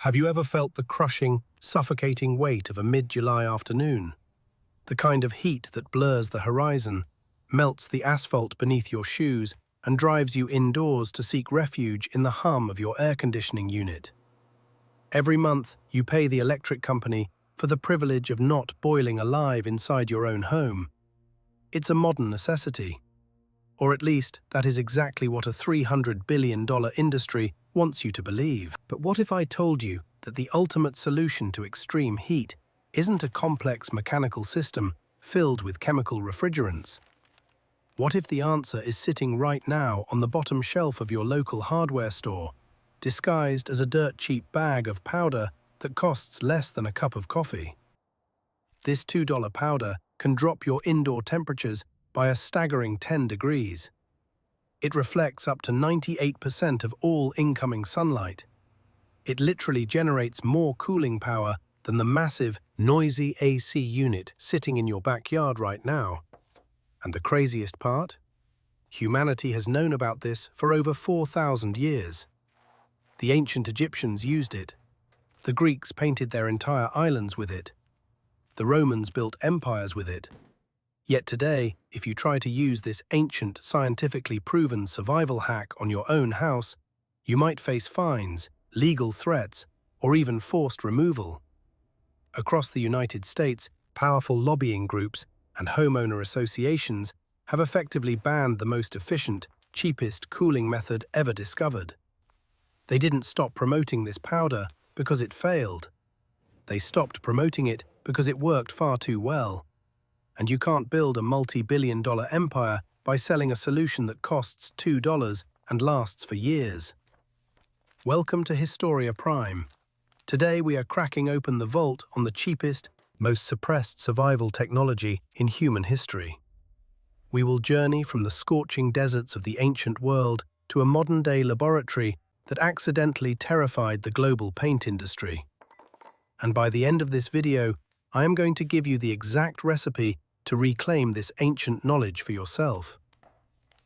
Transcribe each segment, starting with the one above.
Have you ever felt the crushing, suffocating weight of a mid-July afternoon? The kind of heat that blurs the horizon, melts the asphalt beneath your shoes, and drives you indoors to seek refuge in the hum of your air conditioning unit. Every month, you pay the electric company for the privilege of not boiling alive inside your own home. It's a modern necessity. Or at least, that is exactly what a $300 billion industry wants you to believe. But what if I told you that the ultimate solution to extreme heat isn't a complex mechanical system filled with chemical refrigerants? What if the answer is sitting right now on the bottom shelf of your local hardware store, disguised as a dirt-cheap bag of powder that costs less than a cup of coffee? This $2 powder can drop your indoor temperatures by a staggering 10 degrees. It reflects up to 98% of all incoming sunlight. It literally generates more cooling power than the massive, noisy AC unit sitting in your backyard right now. And the craziest part? Humanity has known about this for over 4,000 years. The ancient Egyptians used it. The Greeks painted their entire islands with it. The Romans built empires with it. Yet today, if you try to use this ancient, scientifically proven survival hack on your own house, you might face fines, legal threats, or even forced removal. Across the United States, powerful lobbying groups and homeowner associations have effectively banned the most efficient, cheapest cooling method ever discovered. They didn't stop promoting this powder because it failed. They stopped promoting it because it worked far too well. And you can't build a multi-billion-dollar empire by selling a solution that costs $2 and lasts for years. Welcome to Historia Prime. Today we are cracking open the vault on the cheapest, most suppressed survival technology in human history. We will journey from the scorching deserts of the ancient world to a modern-day laboratory that accidentally terrified the global paint industry. And by the end of this video, I am going to give you the exact recipe to reclaim this ancient knowledge for yourself.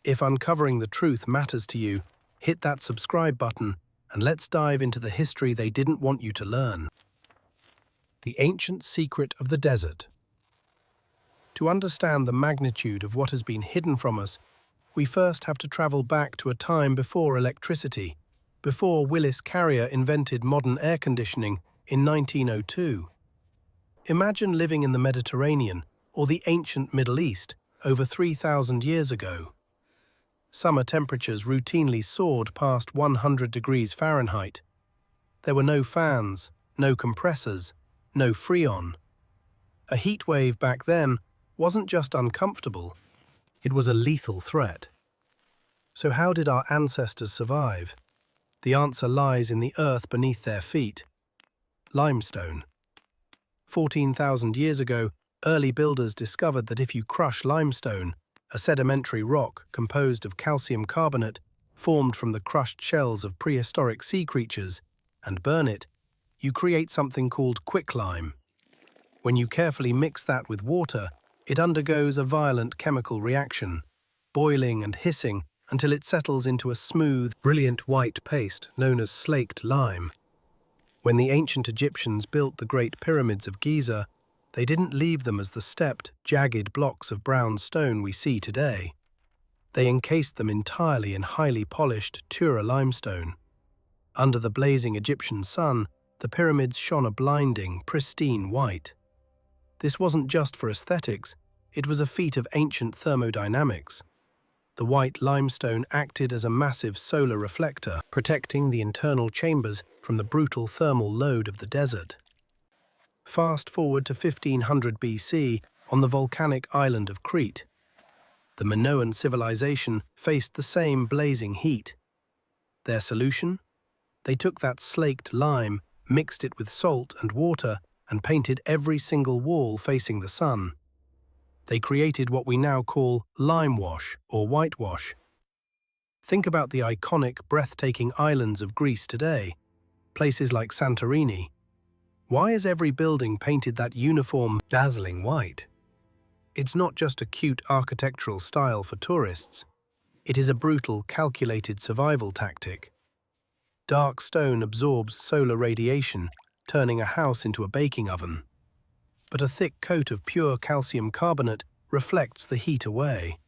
If uncovering the truth matters to you, hit that subscribe button and let's dive into the history they didn't want you to learn. The ancient secret of the desert. To understand the magnitude of what has been hidden from us, we first have to travel back to a time before electricity, before Willis Carrier invented modern air conditioning in 1902. Imagine living in the Mediterranean or the ancient Middle East over 3,000 years ago. Summer temperatures routinely soared past 100 degrees Fahrenheit. There were no fans, no compressors, no freon. A heat wave back then wasn't just uncomfortable, it was a lethal threat. So how did our ancestors survive? The answer lies in the earth beneath their feet. Limestone. 14,000 years ago, early builders discovered that if you crush limestone, a sedimentary rock composed of calcium carbonate formed from the crushed shells of prehistoric sea creatures, and burn it, you create something called quicklime. When you carefully mix that with water, it undergoes a violent chemical reaction, boiling and hissing until it settles into a smooth, brilliant white paste known as slaked lime. When the ancient Egyptians built the Great Pyramids of Giza, they didn't leave them as the stepped, jagged blocks of brown stone we see today. They encased them entirely in highly polished Tura limestone. Under the blazing Egyptian sun, the pyramids shone a blinding, pristine white. This wasn't just for aesthetics, it was a feat of ancient thermodynamics. The white limestone acted as a massive solar reflector, protecting the internal chambers from the brutal thermal load of the desert. Fast forward to 1500 BC on the volcanic island of Crete. The Minoan civilization faced the same blazing heat. Their solution? They took that slaked lime, mixed it with salt and water, and painted every single wall facing the sun. They created what we now call lime wash or whitewash. Think about the iconic, breathtaking islands of Greece today, places like Santorini. Why is every building painted that uniform, dazzling white? It's not just a cute architectural style for tourists. It is a brutal, calculated survival tactic. Dark stone absorbs solar radiation, turning a house into a baking oven. But a thick coat of pure calcium carbonate reflects the heat away.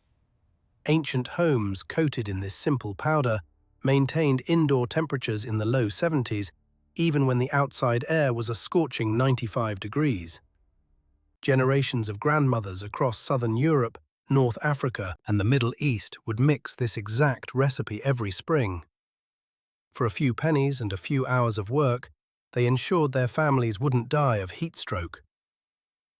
Ancient homes coated in this simple powder maintained indoor temperatures in the low 70s, even when the outside air was a scorching 95 degrees. Generations of grandmothers across southern Europe, North Africa, and the Middle East would mix this exact recipe every spring. For a few pennies and a few hours of work, they ensured their families wouldn't die of heat stroke.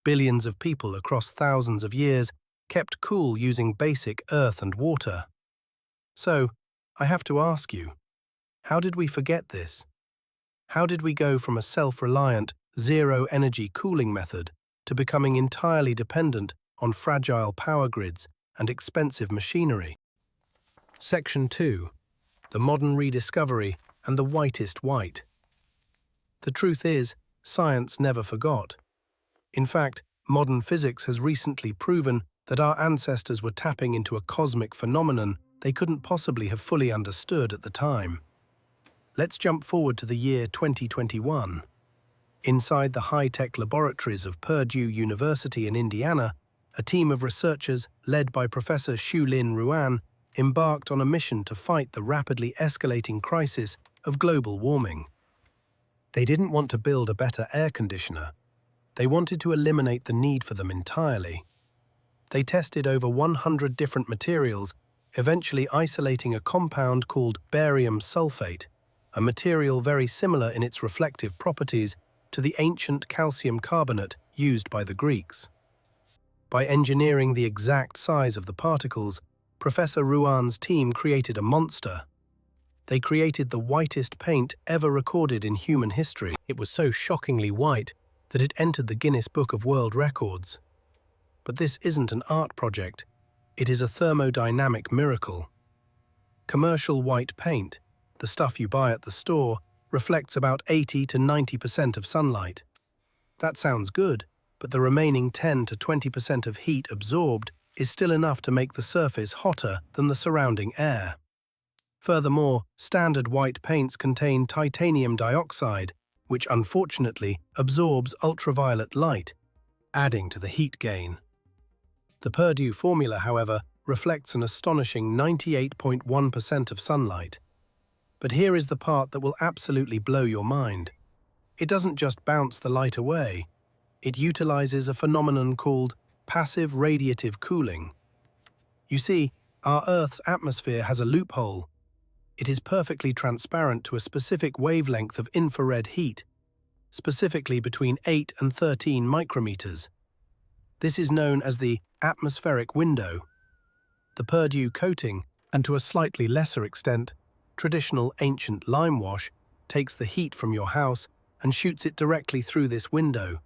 Billions of people across thousands of years kept cool using basic earth and water. So, I have to ask you, how did we forget this? How did we go from a self-reliant, zero-energy cooling method to becoming entirely dependent on fragile power grids and expensive machinery? Section 2. The modern rediscovery and the whitest white. The truth is, science never forgot. In fact, modern physics has recently proven that our ancestors were tapping into a cosmic phenomenon they couldn't possibly have fully understood at the time. Let's jump forward to the year 2021. Inside the high-tech laboratories of Purdue University in Indiana, a team of researchers led by Professor Xu-Lin Ruan embarked on a mission to fight the rapidly escalating crisis of global warming. They didn't want to build a better air conditioner. They wanted to eliminate the need for them entirely. They tested over 100 different materials, eventually isolating a compound called barium sulfate, a material very similar in its reflective properties to the ancient calcium carbonate used by the Greeks. By engineering the exact size of the particles, Professor Ruan's team created a monster. They created the whitest paint ever recorded in human history. It was so shockingly white that it entered the Guinness Book of World Records. But this isn't an art project. It is a thermodynamic miracle. Commercial white paint, the stuff you buy at the store, reflects about 80 to 90% of sunlight. That sounds good, but the remaining 10 to 20% of heat absorbed is still enough to make the surface hotter than the surrounding air. Furthermore, standard white paints contain titanium dioxide, which unfortunately absorbs ultraviolet light, adding to the heat gain. The Purdue formula, however, reflects an astonishing 98.1% of sunlight. But here is the part that will absolutely blow your mind. It doesn't just bounce the light away. It utilizes a phenomenon called passive radiative cooling. You see, our Earth's atmosphere has a loophole. It is perfectly transparent to a specific wavelength of infrared heat, specifically between 8 and 13 micrometers. This is known as the atmospheric window. The Purdue coating, and to a slightly lesser extent, traditional ancient lime wash, takes the heat from your house and shoots it directly through this window,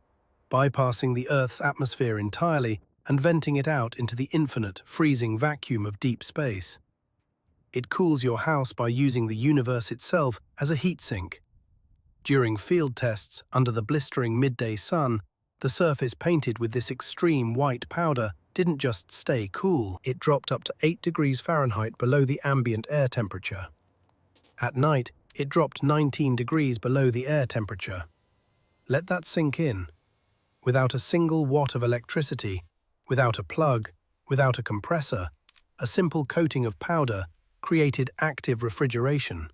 bypassing the Earth's atmosphere entirely and venting it out into the infinite, freezing vacuum of deep space. It cools your house by using the universe itself as a heat sink. During field tests under the blistering midday sun, the surface painted with this extreme white powder didn't just stay cool, it dropped up to 8 degrees Fahrenheit below the ambient air temperature. At night, it dropped 19 degrees below the air temperature. Let that sink in. Without a single watt of electricity, without a plug, without a compressor, a simple coating of powder created active refrigeration.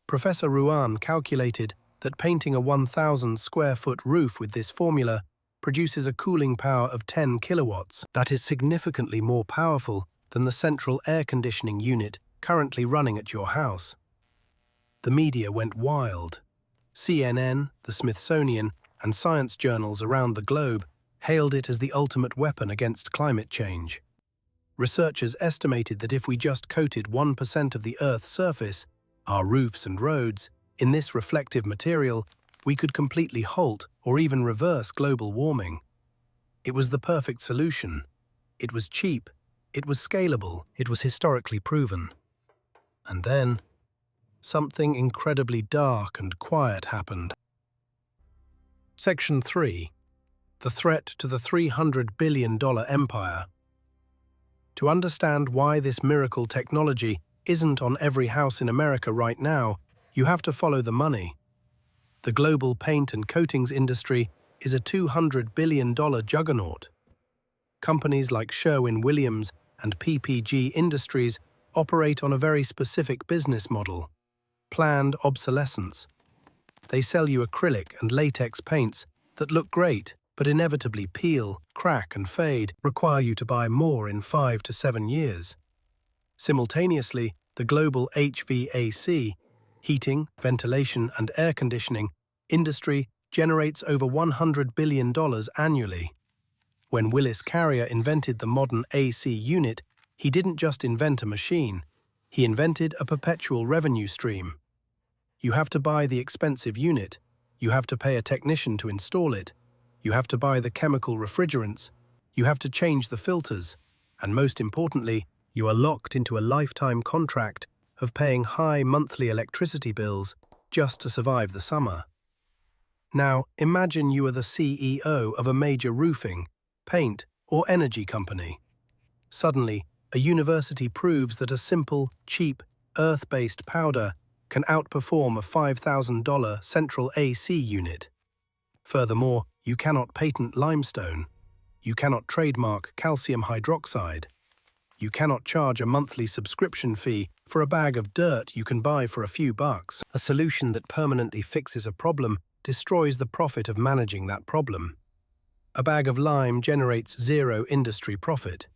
Professor Ruan calculated that painting a 1,000 square foot roof with this formula produces a cooling power of 10 kilowatts. That is significantly more powerful than the central air conditioning unit currently running at your house. The media went wild. CNN, the Smithsonian, and science journals around the globe hailed it as the ultimate weapon against climate change. Researchers estimated that if we just coated 1% of the Earth's surface, our roofs and roads, in this reflective material, we could completely halt or even reverse global warming. It was the perfect solution. It was cheap. It was scalable. It was historically proven. And then, something incredibly dark and quiet happened. Section 3. The threat to the $300 billion empire. To understand why this miracle technology isn't on every house in America right now, You have to follow the money. The global paint and coatings industry is a $200 billion juggernaut. Companies like Sherwin-Williams and PPG Industries operate on a very specific business model: planned obsolescence. They sell you acrylic and latex paints that look great but inevitably peel, crack and fade, require you to buy more in 5 to 7 years. Simultaneously, the global HVAC, heating, ventilation and air conditioning, industry generates over $100 billion annually. When Willis Carrier invented the modern AC unit, he didn't just invent a machine, he invented a perpetual revenue stream. You have to buy the expensive unit, you have to pay a technician to install it, you have to buy the chemical refrigerants, you have to change the filters, and most importantly, you are locked into a lifetime contract of paying high monthly electricity bills just to survive the summer. Now, imagine you are the CEO of a major roofing, paint, or energy company. Suddenly, a university proves that a simple, cheap, earth-based powder can outperform a $5,000 central AC unit. Furthermore, you cannot patent limestone. You cannot trademark calcium hydroxide. You cannot charge a monthly subscription fee for a bag of dirt you can buy for a few bucks. A solution that permanently fixes a problem destroys the profit of managing that problem. A bag of lime generates zero industry profit.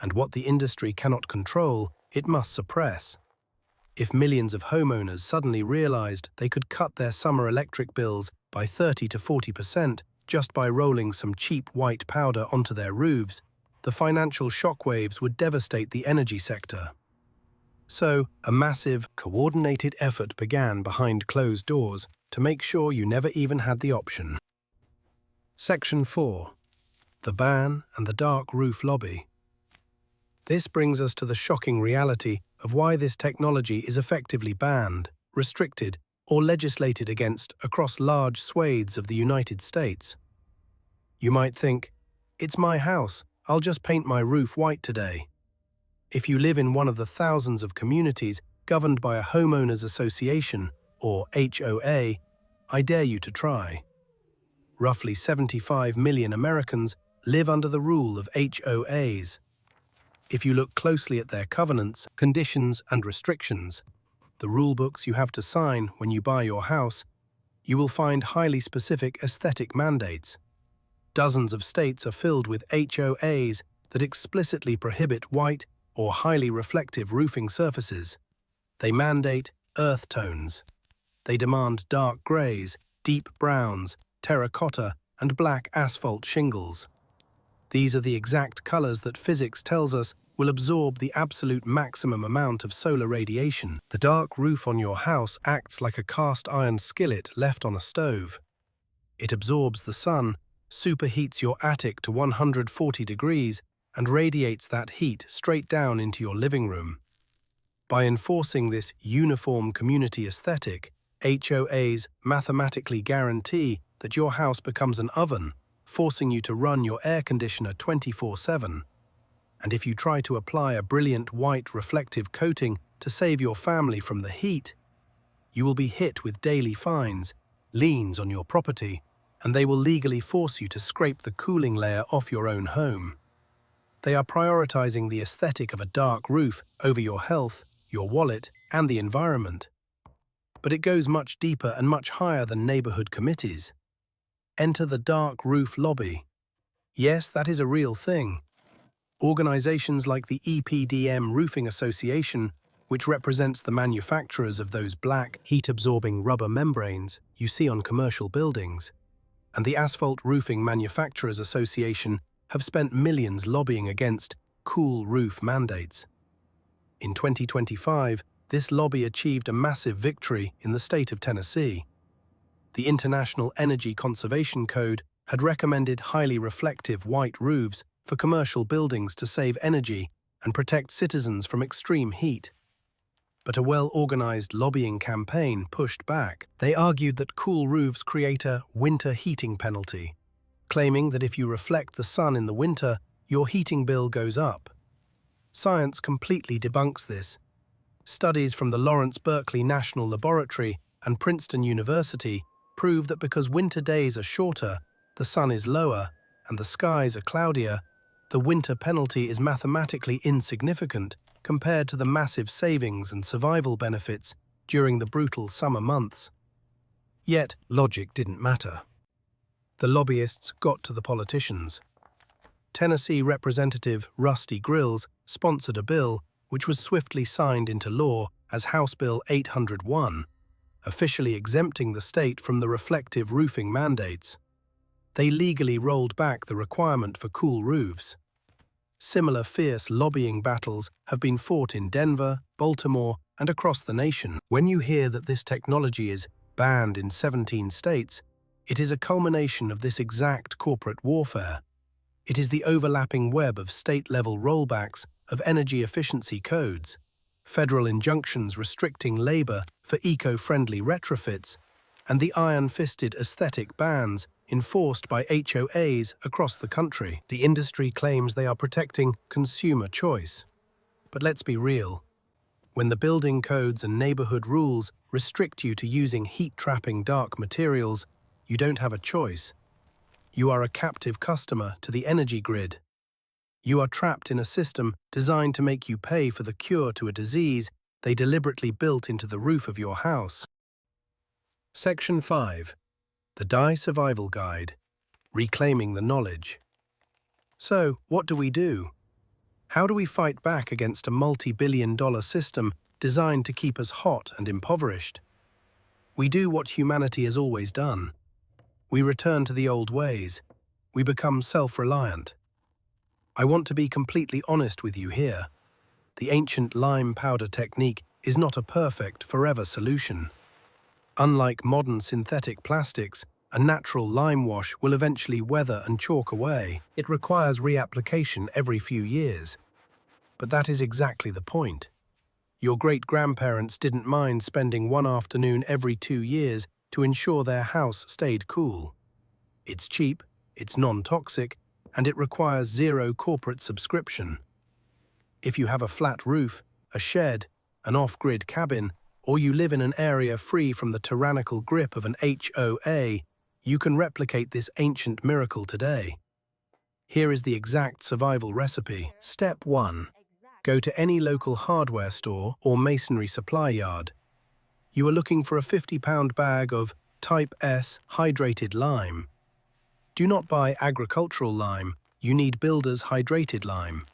And what the industry cannot control, it must suppress. If millions of homeowners suddenly realized they could cut their summer electric bills by 30 to 40% just by rolling some cheap white powder onto their roofs, the financial shockwaves would devastate the energy sector. So, a massive, coordinated effort began behind closed doors to make sure you never even had the option. Section 4. The ban and the dark roof lobby. This brings us to the shocking reality of why this technology is effectively banned, restricted, or legislated against across large swathes of the United States. You might think, "It's my house, I'll just paint my roof white today." If you live in one of the thousands of communities governed by a homeowners association, or HOA, I dare you to try. Roughly 75 million Americans live under the rule of HOAs. If you look closely at their covenants, conditions, and restrictions, the rulebooks you have to sign when you buy your house, you will find highly specific aesthetic mandates. Dozens of states are filled with HOAs that explicitly prohibit white or highly reflective roofing surfaces. They mandate earth tones. They demand dark grays, deep browns, terracotta, and black asphalt shingles. These are the exact colors that physics tells us will absorb the absolute maximum amount of solar radiation. The dark roof on your house acts like a cast iron skillet left on a stove. It absorbs the sun, superheats your attic to 140 degrees, and radiates that heat straight down into your living room. By enforcing this uniform community aesthetic, HOAs mathematically guarantee that your house becomes an oven, forcing you to run your air conditioner 24/7. And if you try to apply a brilliant white reflective coating to save your family from the heat, you will be hit with daily fines, liens on your property, and they will legally force you to scrape the cooling layer off your own home. They are prioritizing the aesthetic of a dark roof over your health, your wallet, and the environment. But it goes much deeper and much higher than neighborhood committees. Enter the dark roof lobby. Yes, that is a real thing. Organizations like the EPDM Roofing Association, which represents the manufacturers of those black, heat-absorbing rubber membranes you see on commercial buildings, and the Asphalt Roofing Manufacturers Association have spent millions lobbying against cool roof mandates. In 2025, this lobby achieved a massive victory in the state of Tennessee. The International Energy Conservation Code had recommended highly reflective white roofs for commercial buildings to save energy and protect citizens from extreme heat. But a well-organized lobbying campaign pushed back. They argued that cool roofs create a winter heating penalty, claiming that if you reflect the sun in the winter, your heating bill goes up. Science completely debunks this. Studies from the Lawrence Berkeley National Laboratory and Princeton University prove that because winter days are shorter, the sun is lower, and the skies are cloudier, the winter penalty is mathematically insignificant compared to the massive savings and survival benefits during the brutal summer months. Yet, logic didn't matter. The lobbyists got to the politicians. Tennessee Representative Rusty Grills sponsored a bill which was swiftly signed into law as House Bill 801, officially exempting the state from the reflective roofing mandates. They legally rolled back the requirement for cool roofs. Similar fierce lobbying battles have been fought in Denver, Baltimore, and across the nation. When you hear that this technology is banned in 17 states, it is a culmination of this exact corporate warfare. It is the overlapping web of state-level rollbacks of energy efficiency codes, federal injunctions restricting labor for eco-friendly retrofits, and the iron-fisted aesthetic bans enforced by HOAs across the country. The industry claims they are protecting consumer choice. But let's be real. When the building codes and neighborhood rules restrict you to using heat-trapping dark materials, you don't have a choice. You are a captive customer to the energy grid. You are trapped in a system designed to make you pay for the cure to a disease they deliberately built into the roof of your house. Section 5. The Dye Survival Guide. Reclaiming the Knowledge. So, what do we do? How do we fight back against a multi-billion-dollar system designed to keep us hot and impoverished? We do what humanity has always done. We return to the old ways. We become self-reliant. I want to be completely honest with you here. The ancient lime powder technique is not a perfect, forever solution. Unlike modern synthetic plastics, a natural lime wash will eventually weather and chalk away. It requires reapplication every few years. But that is exactly the point. Your great-grandparents didn't mind spending one afternoon every 2 years to ensure their house stayed cool. It's cheap, it's non-toxic, and it requires zero corporate subscription. If you have a flat roof, a shed, an off-grid cabin, or you live in an area free from the tyrannical grip of an HOA, you can replicate this ancient miracle today. Here is the exact survival recipe. Step 1. Go to any local hardware store or masonry supply yard. You are looking for a 50-pound bag of Type S hydrated lime. Do not buy agricultural lime, you need builder's hydrated lime.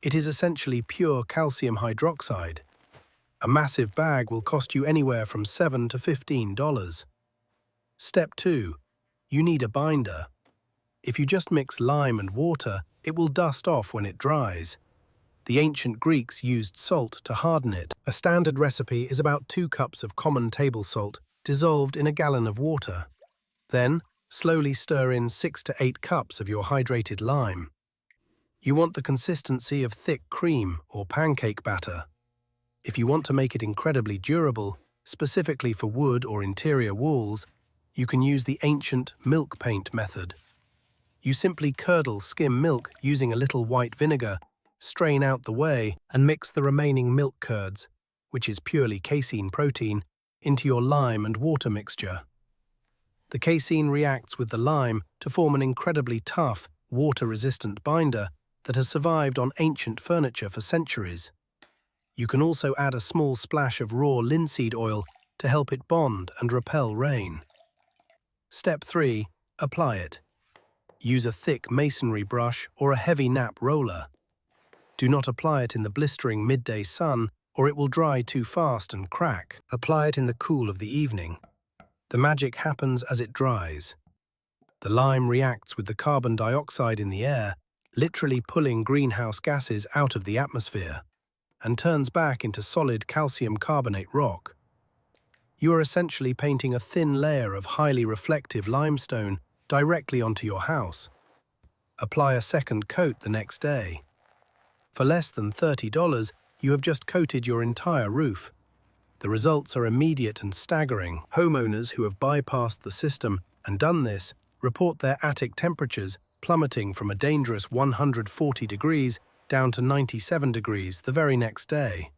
It is essentially pure calcium hydroxide. A massive bag will cost you anywhere from $7 to $15. Step 2. You need a binder. If you just mix lime and water, it will dust off when it dries. The ancient Greeks used salt to harden it. A standard recipe is about 2 cups of common table salt dissolved in a gallon of water. Then, slowly stir in 6 to 8 cups of your hydrated lime. You want the consistency of thick cream or pancake batter. If you want to make it incredibly durable, specifically for wood or interior walls, you can use the ancient milk paint method. You simply curdle skim milk using a little white vinegar, strain out the whey, and mix the remaining milk curds, which is purely casein protein, into your lime and water mixture. The casein reacts with the lime to form an incredibly tough, water-resistant binder that has survived on ancient furniture for centuries. You can also add a small splash of raw linseed oil to help it bond and repel rain. Step 3. Apply it. Use a thick masonry brush or a heavy nap roller. Do not apply it in the blistering midday sun, or it will dry too fast and crack. Apply it in the cool of the evening. The magic happens as it dries. The lime reacts with the carbon dioxide in the air, literally pulling greenhouse gases out of the atmosphere, and turns back into solid calcium carbonate rock. You are essentially painting a thin layer of highly reflective limestone directly onto your house. Apply a second coat the next day. For less than $30, you have just coated your entire roof. The results are immediate and staggering. Homeowners who have bypassed the system and done this report their attic temperatures plummeting from a dangerous 140 degrees down to 97 degrees the very next day.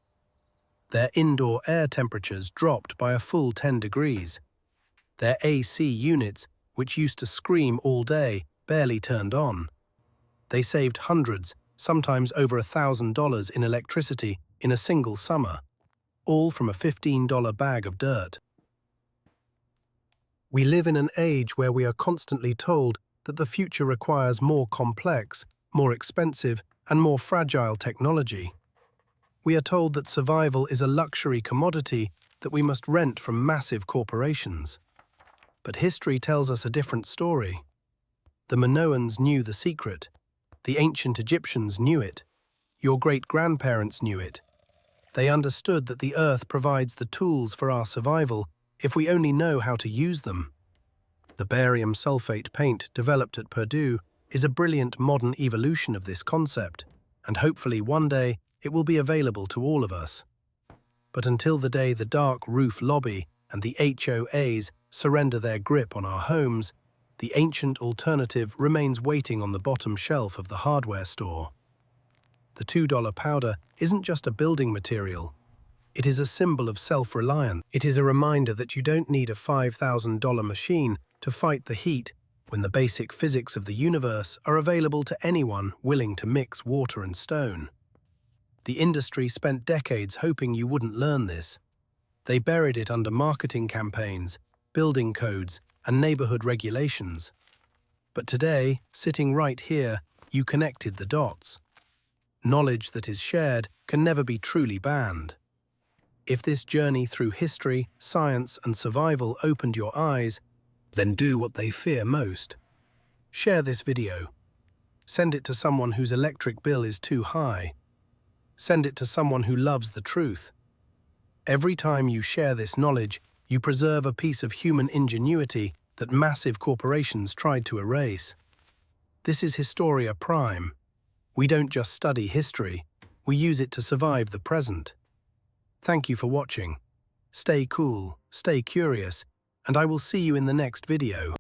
Their indoor air temperatures dropped by a full 10 degrees. Their AC units, which used to scream all day, barely turned on. They saved hundreds, sometimes over $1,000 in electricity in a single summer, all from a $15 bag of dirt. We live in an age where we are constantly told that the future requires more complex, more expensive, and more fragile technology. We are told that survival is a luxury commodity that we must rent from massive corporations. But history tells us a different story. The Minoans knew the secret. The ancient Egyptians knew it. Your great-grandparents knew it. They understood that the earth provides the tools for our survival if we only know how to use them. The barium sulfate paint developed at Purdue is a brilliant modern evolution of this concept, and hopefully one day it will be available to all of us. But until the day the dark roof lobby and the HOAs surrender their grip on our homes, the ancient alternative remains waiting on the bottom shelf of the hardware store. The $2 powder isn't just a building material. It is a symbol of self-reliance. It is a reminder that you don't need a $5,000 machine to fight the heat when the basic physics of the universe are available to anyone willing to mix water and stone. The industry spent decades hoping you wouldn't learn this. They buried it under marketing campaigns, building codes, and neighborhood regulations. But today, sitting right here, you connected the dots. Knowledge that is shared can never be truly banned. If this journey through history, science, and survival opened your eyes, then do what they fear most. Share this video. Send it to someone whose electric bill is too high. Send it to someone who loves the truth. Every time you share this knowledge, you preserve a piece of human ingenuity that massive corporations tried to erase. This is Historia Prime. We don't just study history, we use it to survive the present. Thank you for watching. Stay cool, stay curious, and I will see you in the next video.